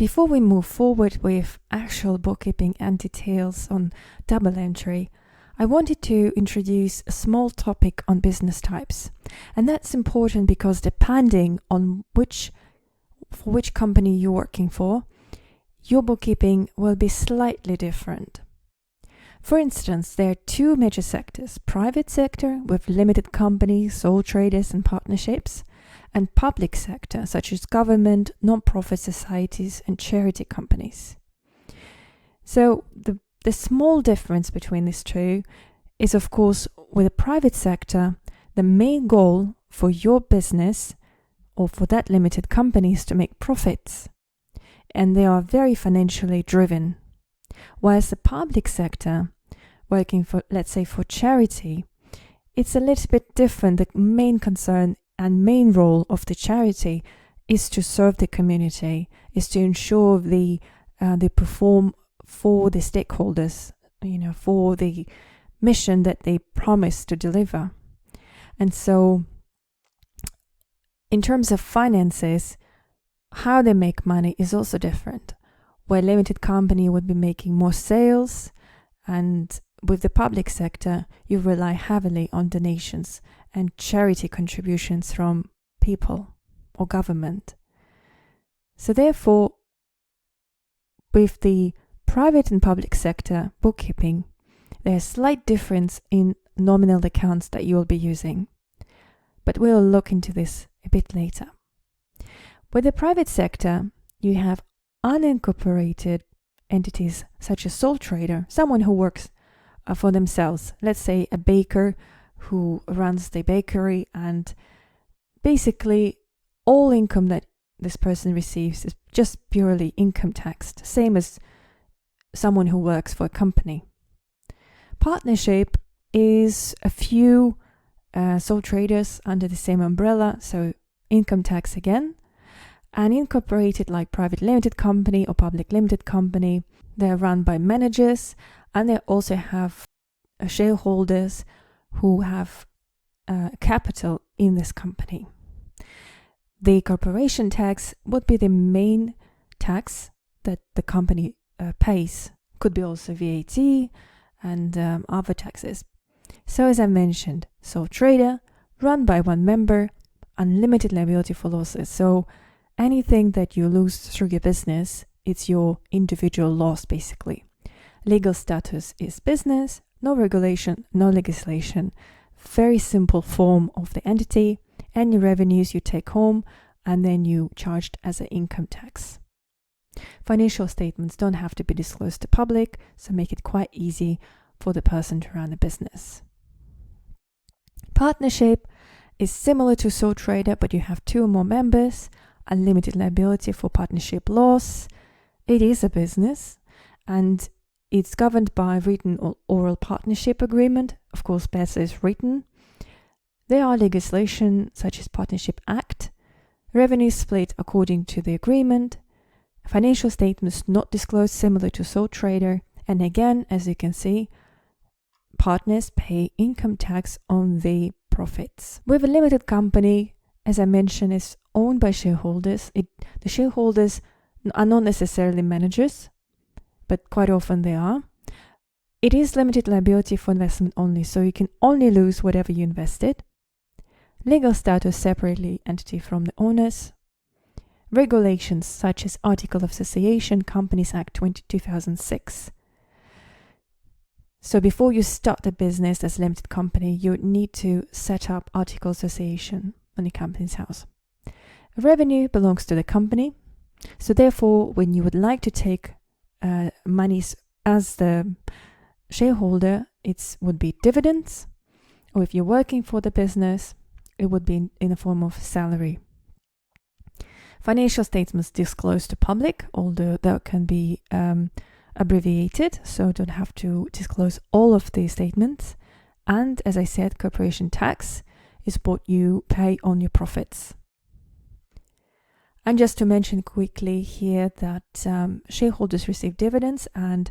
Before we move forward with actual bookkeeping and details on double entry, I wanted to introduce a small topic on business types. And that's important because depending on for which company you're working for, your bookkeeping will be slightly different. For instance, there are two major sectors: private sector with limited companies, sole traders and partnerships, and public sector such as government, non-profit societies and charity companies. So the small difference between these two is, of course, with the private sector, the main goal for your business or for that limited company is to make profits, and they are very financially driven. Whilst the public sector, working for, let's say, for charity, it's a little bit different. The main concern and main role of the charity is to serve the community, is to ensure they perform for the stakeholders, for the mission that they promise to deliver. And so, in terms of finances, how they make money is also different. Where limited company would be making more sales, and with the public sector, you rely heavily on donations and charity contributions from people or government. So therefore, with the private and public sector bookkeeping, there's a slight difference in nominal accounts that you will be using. But we'll look into this a bit later. With the private sector, you have unincorporated entities such as sole trader, someone who works for themselves. Let's say a baker who runs the bakery, and basically all income that this person receives is just purely income taxed, same as someone who works for a company. Partnership is a few sole traders under the same umbrella, so income tax again. And incorporated, like private limited company or public limited company, they're run by managers, and they also have shareholders who have capital in this company. The corporation tax would be the main tax that the company pays. Could be also VAT and other taxes. So as I mentioned, sole trader, run by one member, unlimited liability for losses. So anything that you lose through your business, it's your individual loss basically. Legal status is business, no regulation, no legislation. Very simple form of the entity. Any revenues you take home and then you charged as an income tax. Financial statements don't have to be disclosed to public, so make it quite easy for the person to run a business. Partnership is similar to sole trader, but you have two or more members, unlimited liability for partnership loss. It is a business, and it's governed by written or oral partnership agreement. Of course, better is written. There are legislation such as Partnership Act. Revenue split according to the agreement. Financial statements not disclosed, similar to sole trader. And again, as you can see, partners pay income tax on the profits. With a limited company, as I mentioned, is owned by shareholders. The shareholders are not necessarily managers, but quite often they are. It is limited liability for investment only, so you can only lose whatever you invested. Legal status separately entity from the owners. Regulations such as Article of Association, Companies Act 2006. So before you start a business as a limited company, you need to set up Article of Association on the company's house. Revenue belongs to the company. So therefore, when you would like to take monies as the shareholder, it would be dividends, or if you're working for the business, it would be in the form of salary. Financial statements disclosed to public, although that can be abbreviated, so don't have to disclose all of the statements. And as I said, corporation tax is what you pay on your profits. And just to mention quickly here that shareholders receive dividends and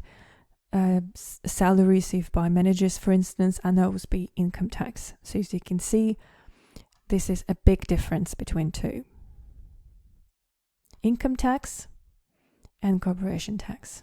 salary received by managers, for instance, and those be income tax. So as you can see, this is a big difference between two. Income tax and corporation tax.